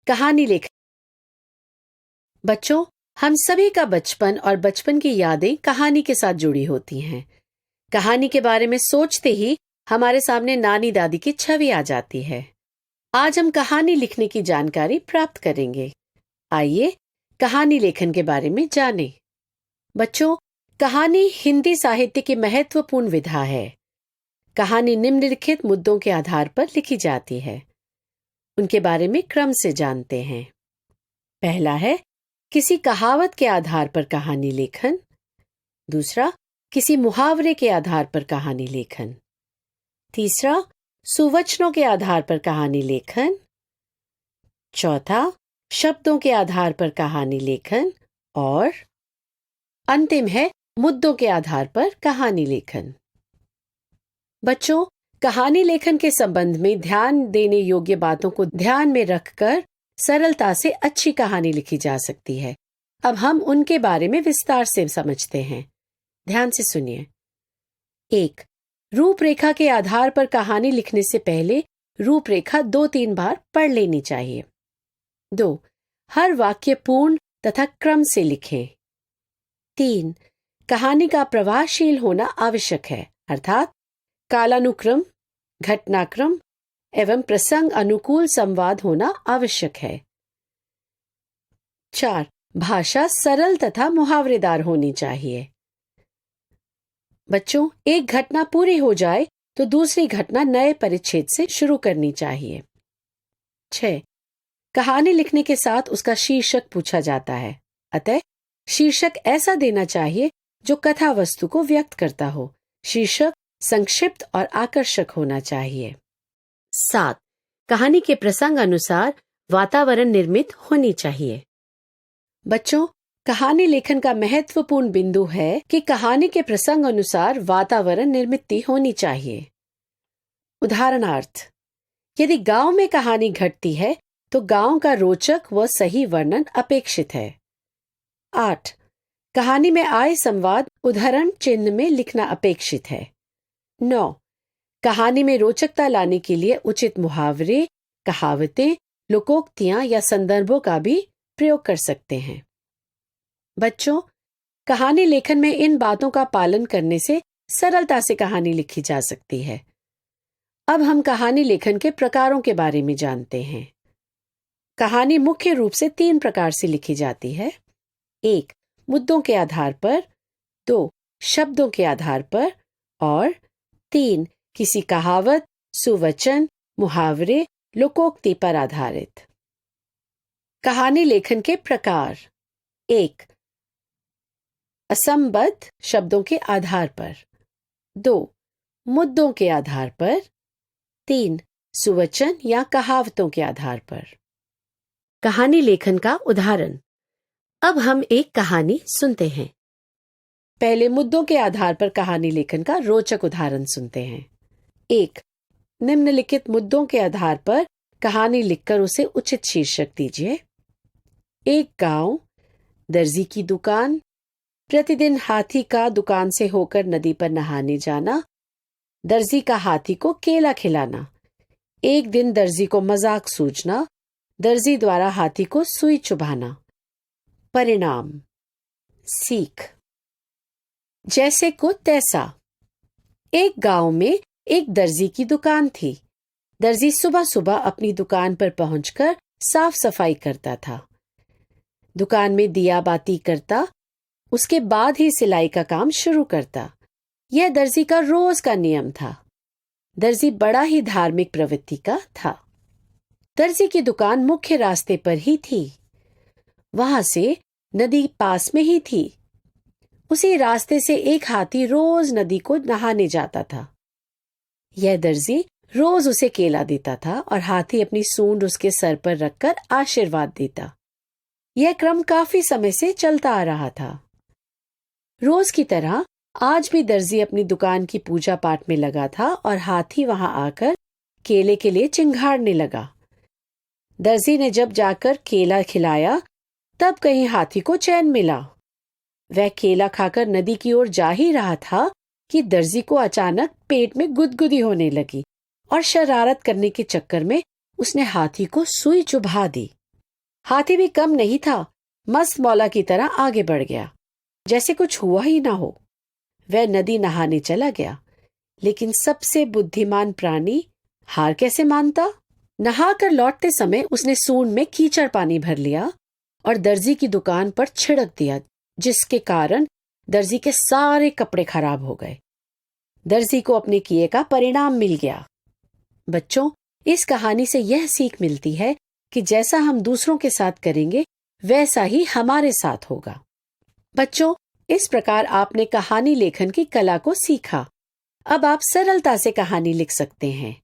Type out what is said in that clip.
कहानी लेखन। बच्चों, हम सभी का बचपन और बचपन की यादें कहानी के साथ जुड़ी होती हैं। कहानी के बारे में सोचते ही हमारे सामने नानी दादी की छवि आ जाती है। आज हम कहानी लिखने की जानकारी प्राप्त करेंगे। आइए कहानी लेखन के बारे में जानें। बच्चों, कहानी हिंदी साहित्य की महत्वपूर्ण विधा है। कहानी निम्नलिखित मुद्दों के आधार पर लिखी जाती है। उनके बारे में क्रम से जानते हैं। पहला है किसी कहावत के आधार पर कहानी लेखन। दूसरा, किसी मुहावरे के आधार पर कहानी लेखन। तीसरा, सुवचनों के आधार पर कहानी लेखन। चौथा, शब्दों के आधार पर कहानी लेखन। और अंतिम है मुद्दों के आधार पर कहानी लेखन। बच्चों, कहानी लेखन के संबंध में ध्यान देने योग्य बातों को ध्यान में रखकर सरलता से अच्छी कहानी लिखी जा सकती है। अब हम उनके बारे में विस्तार से समझते हैं। ध्यान से सुनिए। 1. रूपरेखा के आधार पर कहानी लिखने से पहले रूपरेखा 2-3 बार पढ़ लेनी चाहिए। 2. हर वाक्य पूर्ण तथा क्रम से लिखें। 3. कहानी का प्रवाहशील होना आवश्यक है, अर्थात कालानुक्रम, घटनाक्रम एवं प्रसंग अनुकूल संवाद होना आवश्यक है। 4. भाषा सरल तथा मुहावरेदार होनी चाहिए। बच्चों, एक घटना पूरी हो जाए तो दूसरी घटना नए परिच्छेद से शुरू करनी चाहिए। 6. कहानी लिखने के साथ उसका शीर्षक पूछा जाता है, अतः शीर्षक ऐसा देना चाहिए जो कथा वस्तु को व्यक्त करता हो। शीर्षक संक्षिप्त और आकर्षक होना चाहिए। 7. कहानी के प्रसंग अनुसार वातावरण निर्मित होनी चाहिए। बच्चों, कहानी लेखन का महत्वपूर्ण बिंदु है कि कहानी के प्रसंग अनुसार वातावरण निर्मित होनी चाहिए। उदाहरणार्थ, यदि गांव में कहानी घटती है तो गांव का रोचक व सही वर्णन अपेक्षित है। 8. कहानी में आए संवाद उद्धरण चिन्ह में लिखना अपेक्षित है। 9. कहानी में रोचकता लाने के लिए उचित मुहावरे, कहावतें, लोकोक्तियां या संदर्भों का भी प्रयोग कर सकते हैं। बच्चों, कहानी लेखन में इन बातों का पालन करने से सरलता से कहानी लिखी जा सकती है। अब हम कहानी लेखन के प्रकारों के बारे में जानते हैं। कहानी मुख्य रूप से 3 प्रकार से लिखी जाती है। 1. मुद्दों के आधार पर। 2. शब्दों के आधार पर। और 3. किसी कहावत, सुवचन, मुहावरे, लोकोक्ति पर आधारित। कहानी लेखन के प्रकार। 1. असंबद्ध शब्दों के आधार पर। 2. मुद्दों के आधार पर। 3. सुवचन या कहावतों के आधार पर। कहानी लेखन का उदाहरण। अब हम एक कहानी सुनते हैं। पहले मुद्दों के आधार पर कहानी लेखन का रोचक उदाहरण सुनते हैं। 1. निम्नलिखित मुद्दों के आधार पर कहानी लिखकर उसे उचित शीर्षक दीजिए। एक गांव, दर्जी की दुकान, प्रतिदिन हाथी का दुकान से होकर नदी पर नहाने जाना, दर्जी का हाथी को केला खिलाना, एक दिन दर्जी को मजाक सूझना, दर्जी द्वारा हाथी को सुई चुभाना। परिणाम। सीख। जैसे को तैसा। एक गांव में एक दर्जी की दुकान थी। दर्जी सुबह सुबह अपनी दुकान पर पहुंचकर साफ सफाई करता था। दुकान में दिया बाती करता, उसके बाद ही सिलाई का काम शुरू करता। यह दर्जी का रोज का नियम था। दर्जी बड़ा ही धार्मिक प्रवृत्ति का था। दर्जी की दुकान मुख्य रास्ते पर ही थी। वहां से नदी पास में ही थी। उसी रास्ते से एक हाथी रोज नदी को नहाने जाता था। यह दर्जी रोज उसे केला देता था और हाथी अपनी सूंड उसके सर पर रखकर आशीर्वाद देता। यह क्रम काफी समय से चलता आ रहा था। रोज की तरह आज भी दर्जी अपनी दुकान की पूजा पाठ में लगा था और हाथी वहां आकर केले के लिए चिंघाड़ने लगा। दर्जी ने जब जाकर केला खिलाया तब कहीं हाथी को चैन मिला। वह केला खाकर नदी की ओर जा ही रहा था कि दर्जी को अचानक पेट में गुदगुदी होने लगी और शरारत करने के चक्कर में उसने हाथी को सुई चुभा दी। हाथी भी कम नहीं था, मस्त मौला की तरह आगे बढ़ गया, जैसे कुछ हुआ ही ना हो। वह नदी नहाने चला गया, लेकिन सबसे बुद्धिमान प्राणी हार कैसे मानता? नहाकर लौटते समय उसने सूंड में कीचड़ पानी भर लिया और दर्जी की दुकान पर छिड़क दिया, जिसके कारण दर्जी के सारे कपड़े खराब हो गए। दर्जी को अपने किए का परिणाम मिल गया। बच्चों, इस कहानी से यह सीख मिलती है कि जैसा हम दूसरों के साथ करेंगे वैसा ही हमारे साथ होगा। बच्चों, इस प्रकार आपने कहानी लेखन की कला को सीखा। अब आप सरलता से कहानी लिख सकते हैं।